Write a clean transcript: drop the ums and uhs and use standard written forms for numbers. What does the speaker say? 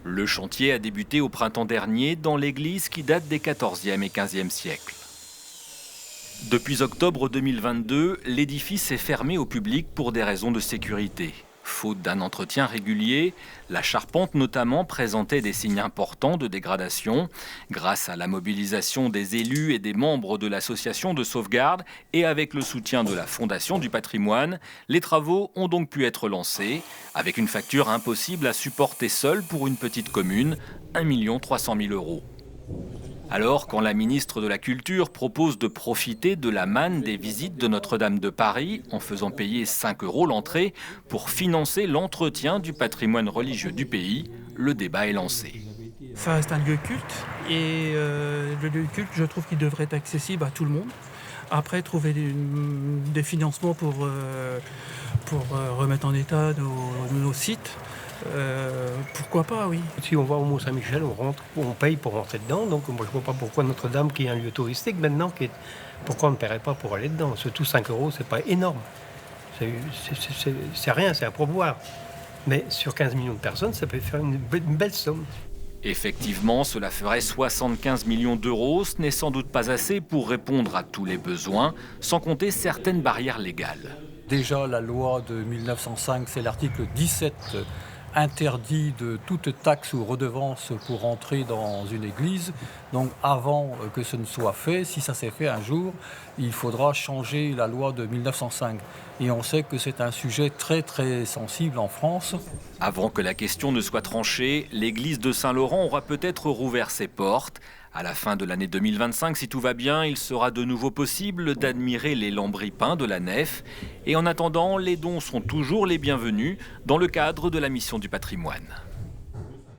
Le chantier a débuté au printemps dernier dans l'église qui date des XIVe et XVe siècles. Depuis octobre 2022, l'édifice est fermé au public pour des raisons de sécurité. Faute d'un entretien régulier, la charpente notamment présentait des signes importants de dégradation. Grâce à la mobilisation des élus et des membres de l'association de sauvegarde et avec le soutien de la Fondation du patrimoine, les travaux ont donc pu être lancés, avec une facture impossible à supporter seule pour une petite commune, 1 300 000 €. Alors, quand la ministre de la Culture propose de profiter de la manne des visites de Notre-Dame de Paris en faisant payer 5 € l'entrée pour financer l'entretien du patrimoine religieux du pays, le débat est lancé. Ça reste un lieu culte et le lieu culte, je trouve qu'il devrait être accessible à tout le monde. Après, trouver des financements pour remettre en état nos sites. Pourquoi pas, oui. Si on va au Mont-Saint-Michel, on paye pour rentrer dedans. Donc moi je ne vois pas pourquoi Notre-Dame, qui est un lieu touristique maintenant, pourquoi on ne paierait pas pour aller dedans. Surtout 5 €, c'est pas énorme. C'est rien, c'est un pourboire. Mais sur 15 millions de personnes, ça peut faire une belle somme. Effectivement, cela ferait 75 millions d'euros. Ce n'est sans doute pas assez pour répondre à tous les besoins, sans compter certaines barrières légales. Déjà, la loi de 1905, c'est l'article 17, interdit de toute taxe ou redevance pour entrer dans une église. Donc avant que ce ne soit fait, si ça s'est fait un jour, il faudra changer la loi de 1905. Et on sait que c'est un sujet très très sensible en France. Avant que la question ne soit tranchée, l'église de Saint-Laurent aura peut-être rouvert ses portes. À la fin de l'année 2025, si tout va bien, il sera de nouveau possible d'admirer les lambris peints de la nef. Et en attendant, les dons sont toujours les bienvenus dans le cadre de la mission du patrimoine.